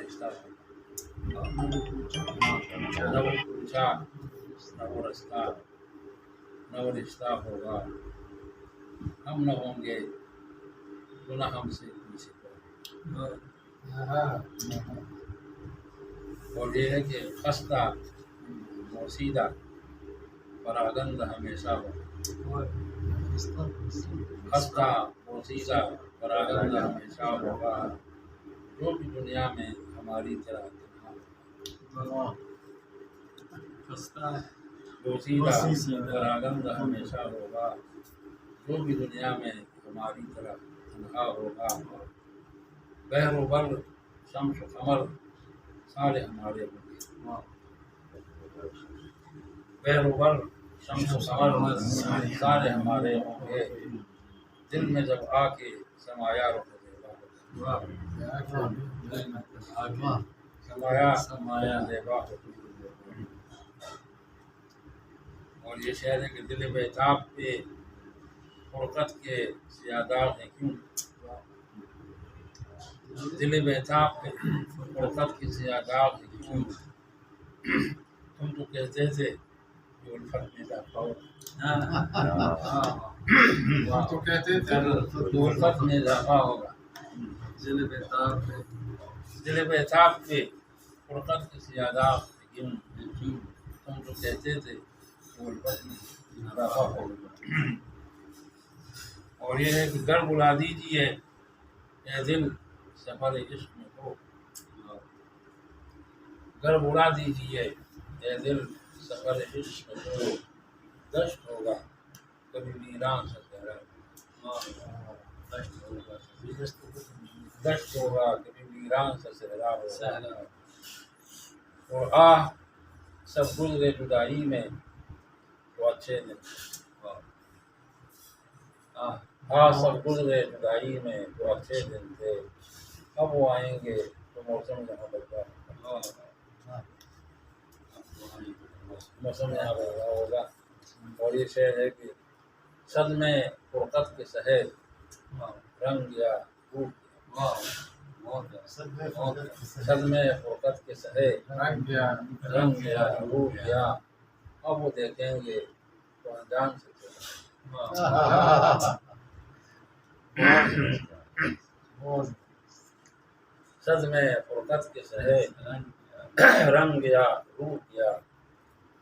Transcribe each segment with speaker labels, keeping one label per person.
Speaker 1: رشتہ ہوگا، نہ وہ پوچھا نہ وہ رستہ، نہ وہ رشتہ ہوگا، ہم نہ ہوں گے تو نہ ہم سے پیچھے کو۔ اور یہ ہے کہ خستہ موسیدہ پراگند ہمیشہ ہوگا، خستہ موسیدہ پراگند ہمیشہ ہوگا، جو بھی دنیا میں ہماری طرح تنہا ہوگا، موسیدہ پراگند ہمیشہ ہوگا، جو بھی دنیا میں ہماری طرح تنہا ہوگا، بحر و بر شمس و قمر سارے ہمارے ہوں گے، بحر و بر شمس و قمر سارے ہمارے ہوں گے، دل میں جب آ کے سمایا رخ زیبا ہوگا، سمایا زیبا ہوگا۔ اور یہ شعر ہے کہ دل بیتاب پہ فرقت کے سیادار ہیں کیوں، دل بیتاب پہ فرقت کے سیادار ہیں کیوں، تم تو کہتے تھے کہ الفت میں اضافہ ہوگا، تو کہتے تھے الفت میں اضافہ ہوگا، دل بیتاب پہ فرقت کے سیادار ہیں کیوں، تم تو کہتے تھے کہ الفت میں اضافہ ہوگا۔ اور یہ ہے کہ گر بلا دیجیے اے دل سفر عشق میں ہو، گر بلا دیجیے اے دل سفر عشق میں ہو، دشت ہوگا کبھی ویران سا صحرا، دشت ہوگا کبھی ویران سا صحرا ہوگا، اور آہ سب گزرے جدائی میں تو اچھے دن، آہ سب گزرے جدائی میں تو اچھے دن تھے، اب وہ آئیں گے تو موسم یہاں بدلا ہوگا، موسم یہاں بدلا ہوگا۔ اور یہ شعر ہے کہ صدمے فرقت کے سہے رنگ یا روپ، صدمے فرقت کے سہے رنگ یا روپ یا، اب وہ دیکھیں گے تو انجان سے صدمے فرقت کے سہے رنگ یا روپ یا،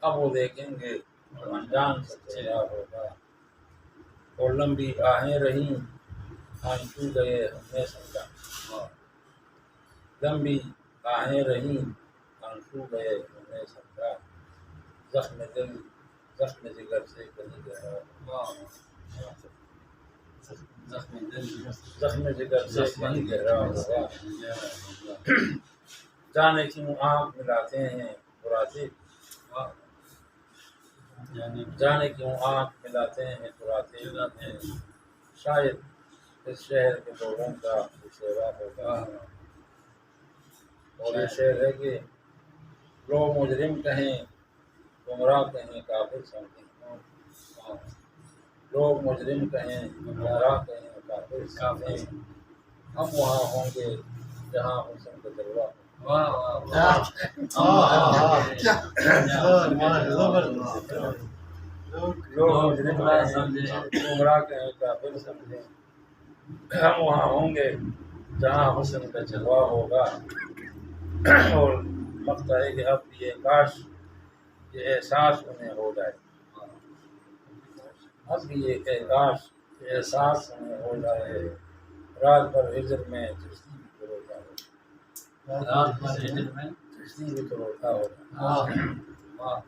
Speaker 1: اب وہ دیکھیں گے تو انجان سے چلا ہوگا، اور لمبی آہیں رہیں آنسو گئے ہم نے سمجھا، لمبی آہیں رہیں آنسو گئے ہم نے سمجھا، زخم دل زخم جگر سے کہیں گہرا ہوگا، زخم جگر سے کہیں گہرا ہوگا، جانے کیوں آنکھ ملاتے ہیں براتے، جانے کیوں آنکھ ملاتے ہیں براتے، شاید اس شہر کے لوگوں کا شیوا ہوگا۔ اور یہ شعر ہے کہ لوگ مجرم کہیں گمراہ کہیں کافر سمجھیں، لوگ مجرم کہیں گمراہ کہیں کافر سمجھیں، ہم وہاں ہوں گے جہاں حسن کا جلوہ ہوگا، لوگ مجرم کہیں گمراہ کہیں کافر سمجھیں، ہم وہاں ہوں گے جہاں حسن کا جلوہ ہوگا۔ اور لگتا ہے کہ اب یہ کاش یہ احساس انہیں ہو جائے، اب بھی یہ کہ کاش یہ احساس انہیں ہو جائے، رات بھر ہجر میں چشتی بھی تو روتا ہو، چشتی بھی تو روتا ہوگا۔